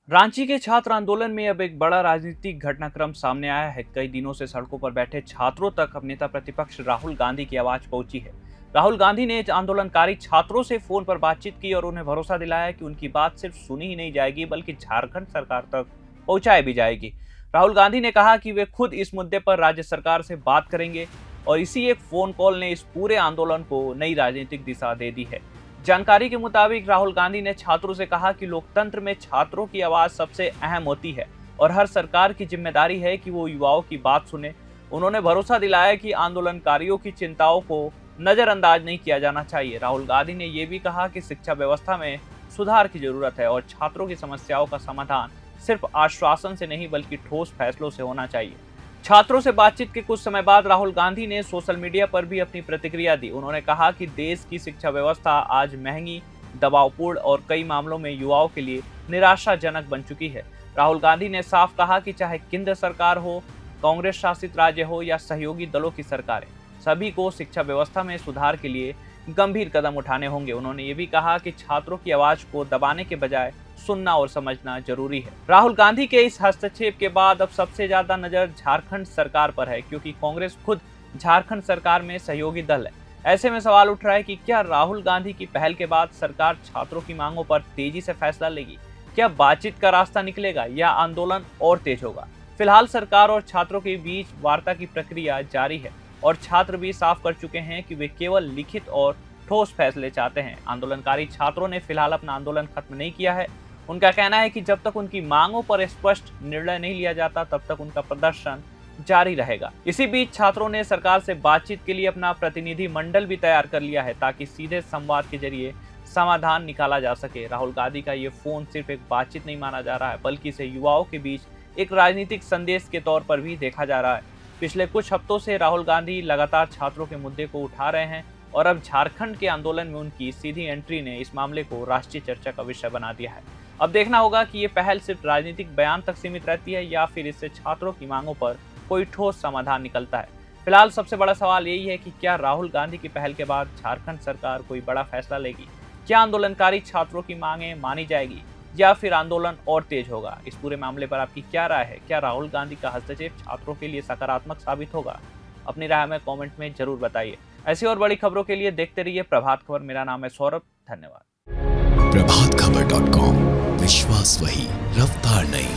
रांची के छात्र आंदोलन में अब एक बड़ा राजनीतिक घटनाक्रम सामने आया है। कई दिनों से सड़कों पर बैठे छात्रों तक अब नेता प्रतिपक्ष राहुल गांधी की आवाज पहुंची है। राहुल गांधी ने आंदोलनकारी छात्रों से फोन पर बातचीत की और उन्हें भरोसा दिलाया कि उनकी बात सिर्फ सुनी ही नहीं जाएगी बल्कि झारखंड सरकार तक पहुंचाई भी जाएगी। राहुल गांधी ने कहा कि वे खुद इस मुद्दे पर राज्य सरकार से बात करेंगे और इसी एक फोन कॉल ने इस पूरे आंदोलन को नई राजनीतिक दिशा दे दी है। जानकारी के मुताबिक राहुल गांधी ने छात्रों से कहा कि लोकतंत्र में छात्रों की आवाज सबसे अहम होती है और हर सरकार की जिम्मेदारी है कि वो युवाओं की बात सुने। उन्होंने भरोसा दिलाया कि आंदोलनकारियों की चिंताओं को नजरअंदाज नहीं किया जाना चाहिए। राहुल गांधी ने यह भी कहा कि शिक्षा व्यवस्था में सुधार की जरूरत है और छात्रों की समस्याओं का समाधान सिर्फ आश्वासन से नहीं बल्कि ठोस फैसलों से होना चाहिए। छात्रों से बातचीत के कुछ समय बाद राहुल गांधी ने सोशल मीडिया पर भी अपनी प्रतिक्रिया दी। उन्होंने कहा कि देश की शिक्षा व्यवस्था आज महंगी, दबावपूर्ण और कई मामलों में युवाओं के लिए निराशाजनक बन चुकी है। राहुल गांधी ने साफ कहा कि चाहे केंद्र सरकार हो, कांग्रेस शासित राज्य हो या सहयोगी दलों की सरकारें, सभी को शिक्षा व्यवस्था में सुधार के लिए गंभीर कदम उठाने होंगे। उन्होंने ये भी कहा कि छात्रों की आवाज को दबाने के बजाय सुनना और समझना जरूरी है। राहुल गांधी के इस हस्तक्षेप के बाद अब सबसे ज्यादा नजर झारखंड सरकार पर है, क्योंकि कांग्रेस खुद झारखंड सरकार में सहयोगी दल है। ऐसे में सवाल उठ रहा है कि क्या राहुल गांधी की पहल के बाद सरकार छात्रों की मांगों पर तेजी से फैसला लेगी? क्या बातचीत का रास्ता निकलेगा या आंदोलन और तेज होगा? फिलहाल सरकार और छात्रों के बीच वार्ता की प्रक्रिया जारी है और छात्र भी साफ कर चुके हैं कि वे केवल लिखित और ठोस फैसले चाहते हैं। आंदोलनकारी छात्रों ने फिलहाल अपना आंदोलन खत्म नहीं किया है। उनका कहना है कि जब तक उनकी मांगों पर स्पष्ट निर्णय नहीं लिया जाता तब तक उनका प्रदर्शन जारी रहेगा। इसी बीच छात्रों ने सरकार से बातचीत के लिए अपना प्रतिनिधि मंडल भी तैयार कर लिया है ताकि सीधे संवाद के जरिए समाधान निकाला जा सके। राहुल गांधी का ये फोन सिर्फ एक बातचीत नहीं माना जा रहा है बल्कि इसे युवाओं के बीच एक राजनीतिक संदेश के तौर पर भी देखा जा रहा है। पिछले कुछ हफ्तों से राहुल गांधी लगातार छात्रों के मुद्दे को उठा रहे हैं और अब झारखंड के आंदोलन में उनकी सीधी एंट्री ने इस मामले को राष्ट्रीय चर्चा का विषय बना दिया है। अब देखना होगा कि ये पहल सिर्फ राजनीतिक बयान तक सीमित रहती है या फिर इससे छात्रों की मांगों पर कोई ठोस समाधान निकलता है। फिलहाल सबसे बड़ा सवाल यही है कि क्या राहुल गांधी की पहल के बाद झारखंड सरकार कोई बड़ा फैसला लेगी? क्या आंदोलनकारी छात्रों की मांगें मानी जाएगी या फिर आंदोलन और तेज होगा? इस पूरे मामले पर आपकी क्या राय है? क्या राहुल गांधी का हस्तक्षेप छात्रों के लिए सकारात्मक साबित होगा? अपनी राय में कमेंट में जरूर बताइए। ऐसी और बड़ी खबरों के लिए देखते रहिए प्रभात खबर। मेरा नाम है सौरभ। धन्यवाद। प्रभातखबर.com, विश्वास वही, रफ्तार नहीं।